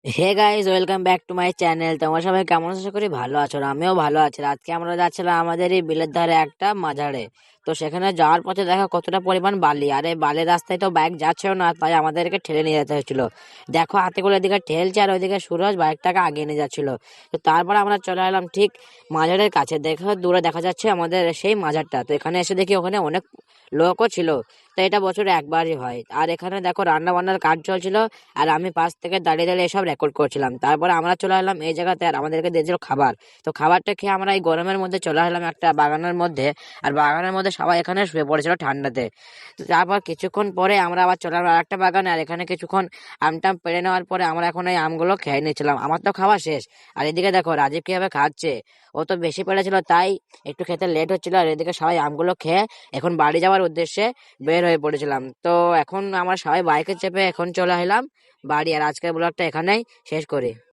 Hey guys, welcome back to my channel. তোমরা সবাই কেমন আছো? আশা করি ভালো আছো। আর আমিও ভালো আছি। আজকে আমরা যাচ্ছিলাম আমাদের এই বিলের ধারে একটা মাজারে। তো সেখানে যাওয়ার পথে দেখা কতটা পরিমাণ বালি, আর এই বালির রাস্তায় তো বাইক যাচ্ছেও না, তাই আমাদেরকে ঠেলে নিয়ে যেতে হয়েছিল। দেখো হাতে করে এদিকে ঠেলছে আর ওইদিকে সুরজ বাইকটাকে আগিয়ে নিয়ে যাচ্ছিল। তো তারপর আমরা চলে এলাম ঠিক মাজারের কাছে। দেখো দূরে দেখা যাচ্ছে আমাদের সেই মাজারটা। তো এখানে এসে দেখি ওখানে অনেক লোকও ছিল। তো এটা বছরে একবারই হয়। আর এখানে দেখো রান্না বান্নার কাজ চলছিল, আর আমি পাশ থেকে দাঁড়িয়ে দাঁড়িয়ে এসব রেকর্ড করছিলাম। তারপরে আমরা চলে এলাম এই জায়গাতে, আর আমাদেরকে দিয়েছিল খাবার। তো খাবারটা খেয়ে আমরা এই গরমের মধ্যে চলে এলাম একটা বাগানের মধ্যে। আর বাগানের মধ্যে সবাই এখানে শুয়ে পড়েছিল ঠান্ডাতে। তো তারপর কিছুক্ষণ পরে আমরা আবার চলে এলাম আরেকটা বাগানে, আর এখানে কিছুক্ষণ আমটাম পেড়ে নেওয়ার পরে আমরা এখন এই আমগুলো খেয়ে নিচ্ছিলাম। আমার তো খাওয়া শেষ। আর এদিকে দেখো রাজীব কিভাবে খাচ্ছে। ও তো বেশি পেড়েছিল তাই একটু খেতে লেট হচ্ছিল। আর এদিকে সবাই আমগুলো খেয়ে এখন বাড়ি যাওয়ার উদ্দেশ্যে বের হয়ে পড়েছিলাম। তো এখন আমরা সবাই বাইকে চেপে এখন চলে এলাম বাড়ি। আর আজকের ব্লগটা এখানেই শেষ করি।